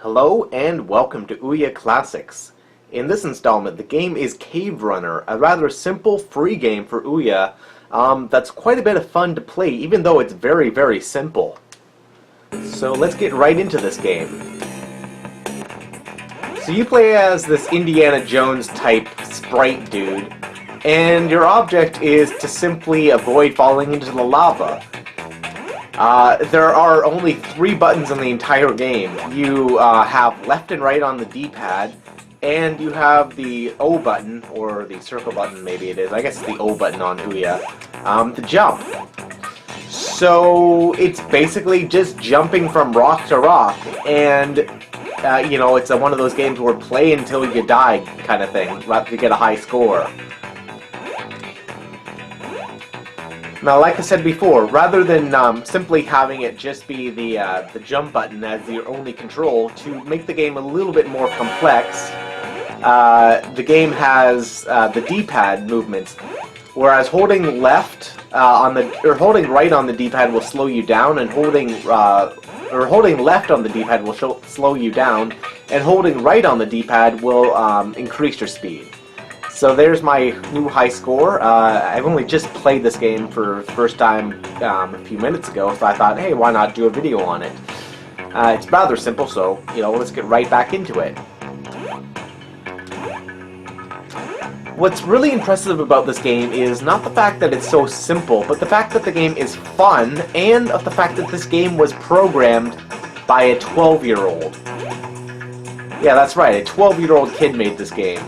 Hello and welcome to Ouya Classics. In this installment, the game is Cave Runner, a rather simple, free game for Ouya that's quite a bit of fun to play, even though it's very, very simple. So let's get right into this game. So you play as this Indiana Jones type sprite dude, and your object is to simply avoid falling into the lava. There are only 3 buttons in the entire game. You have left and right on the D-pad, and you have the O button, or the circle button maybe it is, I guess it's the O button on Ouya, to jump. So it's basically just jumping from rock to rock, and you know, it's one of those games where play until you die kind of thing, to get a high score. Now, like I said before, rather than simply having it just be the jump button as your only control, to make the game a little bit more complex, the game has the D-pad movements, whereas holding left holding right on the D-pad will slow you down, and holding left on the D-pad will slow you down, and holding right on the D-pad will increase your speed. So there's my new high score. I've only just played this game for the first time a few minutes ago, so I thought, hey, why not do a video on it? It's rather simple, so, you know, let's get right back into it. What's really impressive about this game is not the fact that it's so simple, but the fact that the game is fun, and of the fact that this game was programmed by a 12-year-old. Yeah, that's right, a 12-year-old kid made this game.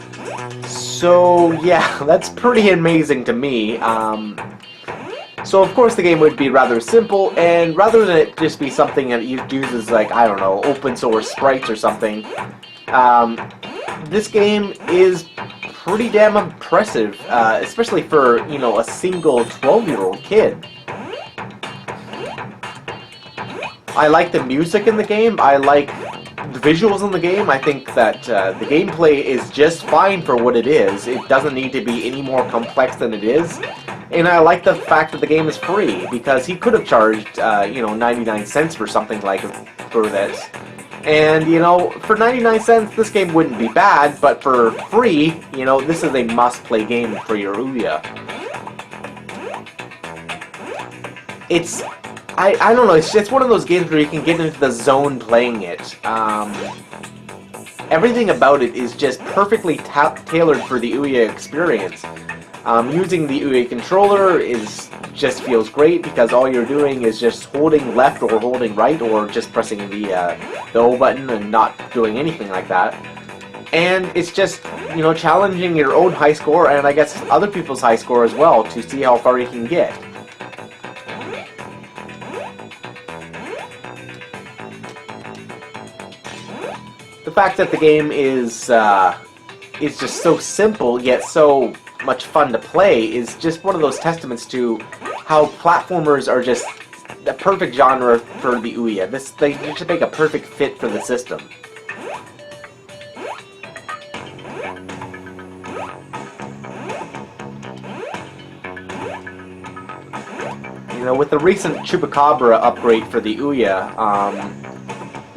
So, yeah, that's pretty amazing to me. So, of course, the game would be rather simple, and rather than it just be something that uses, like, I don't know, open source sprites or something, this game is pretty damn impressive, especially for, you know, a single 12-year-old kid. I like the music in the game. I like the visuals in the game. I think that the gameplay is just fine for what it is. It doesn't need to be any more complex than it is. And I like the fact that the game is free, because he could have charged, you know, 99 cents for something like for this. And, you know, for 99 cents, this game wouldn't be bad, but for free, you know, this is a must-play game for your Ouya. It's I don't know, it's one of those games where you can get into the zone playing it. Everything about it is just perfectly tailored for the Ouya experience. Using the Ouya controller just feels great, because all you're doing is just holding left or holding right, or just pressing the O button and not doing anything like that. And it's just, you know, challenging your own high score, and I guess other people's high score as well, to see how far you can get. The fact that the game is just so simple yet so much fun to play is just one of those testaments to how platformers are just the perfect genre for the Ouya. They just make a perfect fit for the system. You know, with the recent Chupacabra upgrade for the Ouya,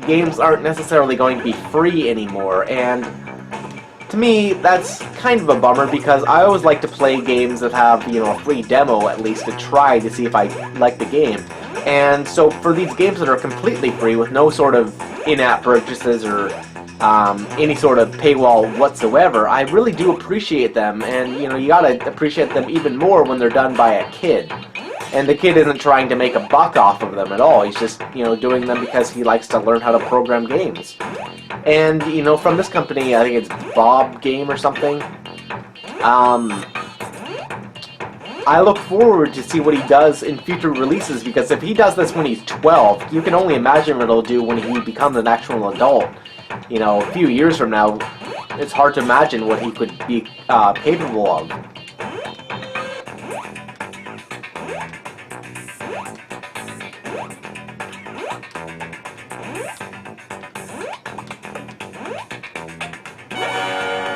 games aren't necessarily going to be free anymore, and to me, that's kind of a bummer, because I always like to play games that have, you know, a free demo at least to try to see if I like the game. And so for these games that are completely free with no sort of in-app purchases or any sort of paywall whatsoever, I really do appreciate them, and, you know, you gotta appreciate them even more when they're done by a kid. And the kid isn't trying to make a buck off of them at all. He's just, you know, doing them because he likes to learn how to program games. And, you know, from this company, I think it's Bob Game or something, I look forward to see what he does in future releases, because if he does this when he's 12, you can only imagine what he'll do when he becomes an actual adult. You know, a few years from now, it's hard to imagine what he could be capable of.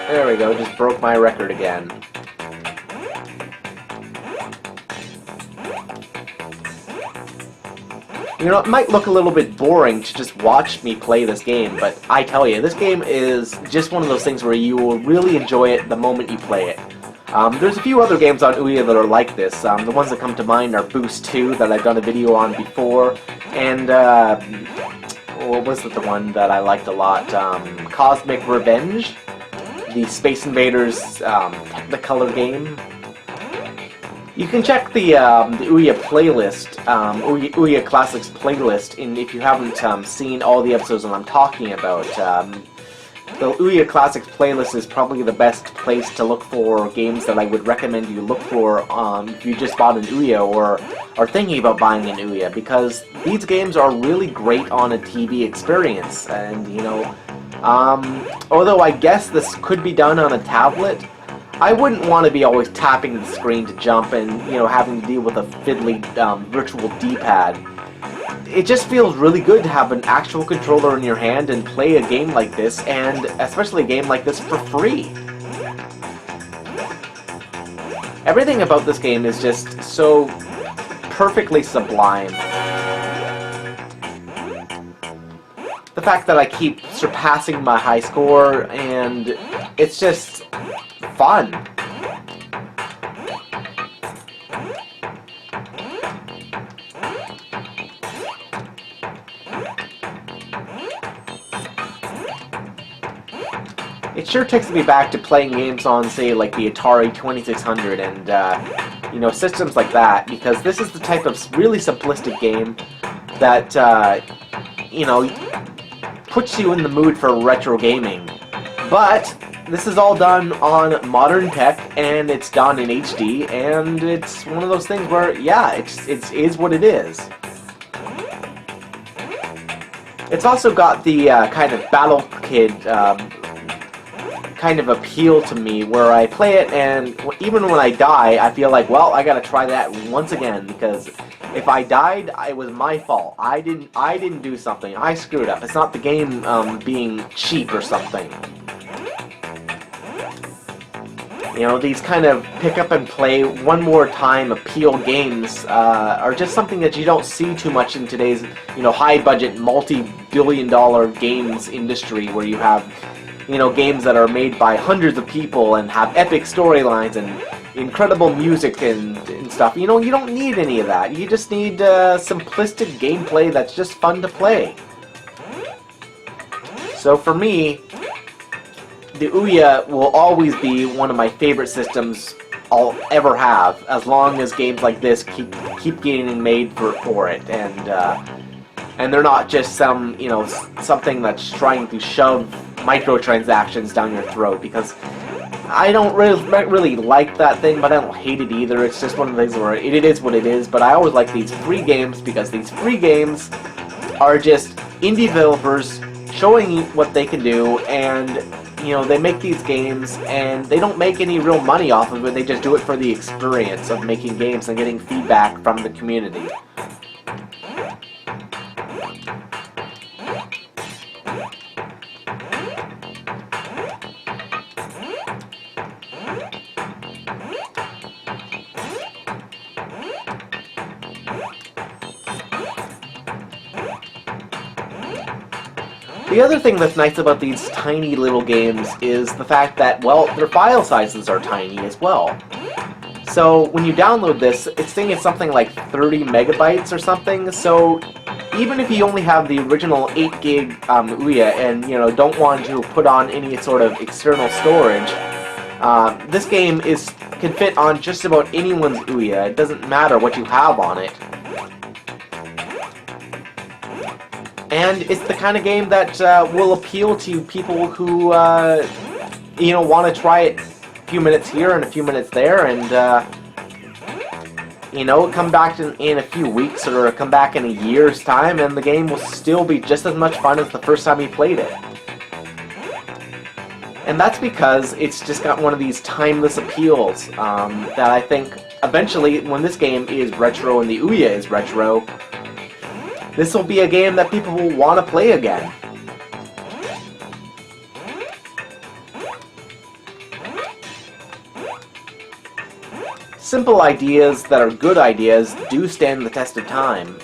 There we go, just broke my record again. You know, it might look a little bit boring to just watch me play this game, but I tell you, this game is just one of those things where you will really enjoy it the moment you play it. There's a few other games on Ouya that are like this. The ones that come to mind are Boost 2, that I've done a video on before, and, what was it, the one that I liked a lot? Cosmic Revenge? The Space Invaders Technicolor game. You can check the Ouya playlist, Ouya Classics playlist, if you haven't seen all the episodes that I'm talking about. The Ouya Classics playlist is probably the best place to look for games that I would recommend you look for if you just bought an Ouya or are thinking about buying an Ouya, because these games are really great on a TV experience. And, you know, although I guess this could be done on a tablet, I wouldn't want to be always tapping the screen to jump and, you know, having to deal with a fiddly virtual D-pad. It just feels really good to have an actual controller in your hand and play a game like this, and especially a game like this for free. Everything about this game is just so perfectly sublime. The fact that I keep surpassing my high score, and it's just fun. It sure takes me back to playing games on, say, like the Atari 2600 and, you know, systems like that, because this is the type of really simplistic game that, you know, puts you in the mood for retro gaming. But this is all done on modern tech, and it's done in HD, and it's one of those things where, yeah, it is what it is. It's also got the kind of Battle Kid kind of appeal to me, where I play it, and even when I die, I feel like, well, I gotta try that once again, because if I died, it was my fault. I didn't do something. I screwed up. It's not the game being cheap or something. You know, these kind of pick up and play one more time appeal games are just something that you don't see too much in today's, you know, high-budget, multi-billion-dollar games industry, where you have, you know, games that are made by hundreds of people and have epic storylines and incredible music and stuff. You know, you don't need any of that. You just need simplistic gameplay that's just fun to play. So for me, the Ouya will always be one of my favorite systems I'll ever have, as long as games like this keep getting made for it, and they're not just some, you know, something that's trying to shove microtransactions down your throat, because I don't really like that thing, but I don't hate it either. It's just one of the things where it is what it is, but I always like these free games, because these free games are just indie developers showing what they can do, and, you know, they make these games, and they don't make any real money off of it. They just do it for the experience of making games and getting feedback from the community. The other thing that's nice about these tiny little games is the fact that, well, their file sizes are tiny as well. So when you download this, it's saying it's something like 30 megabytes or something, so even if you only have the original 8 gig Ouya and, you know, don't want to put on any sort of external storage, this game can fit on just about anyone's Ouya. It doesn't matter what you have on it. And it's the kind of game that will appeal to people who, you know, want to try it a few minutes here and a few minutes there, and, you know, come back in a few weeks or come back in a year's time, and the game will still be just as much fun as the first time you played it. And that's because it's just got one of these timeless appeals that I think eventually, when this game is retro and the Ouya is retro, this will be a game that people will want to play again. Simple ideas that are good ideas do stand the test of time.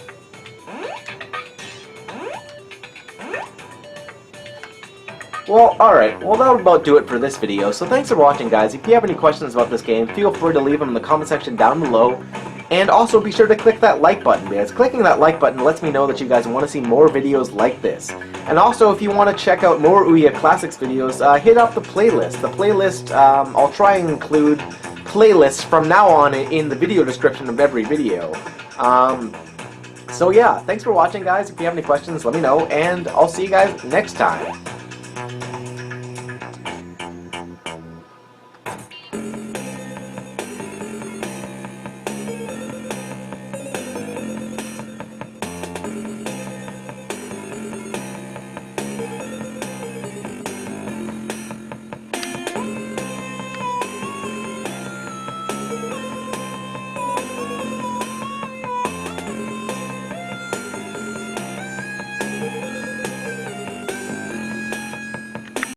Well, alright, well that'll about do it for this video, so thanks for watching guys. If you have any questions about this game, feel free to leave them in the comment section down below. And also be sure to click that like button, because clicking that like button lets me know that you guys want to see more videos like this. And also, if you want to check out more Ouya Classics videos, hit up the playlist. The playlist, I'll try and include playlists from now on in the video description of every video. So yeah, thanks for watching guys. If you have any questions, let me know, and I'll see you guys next time.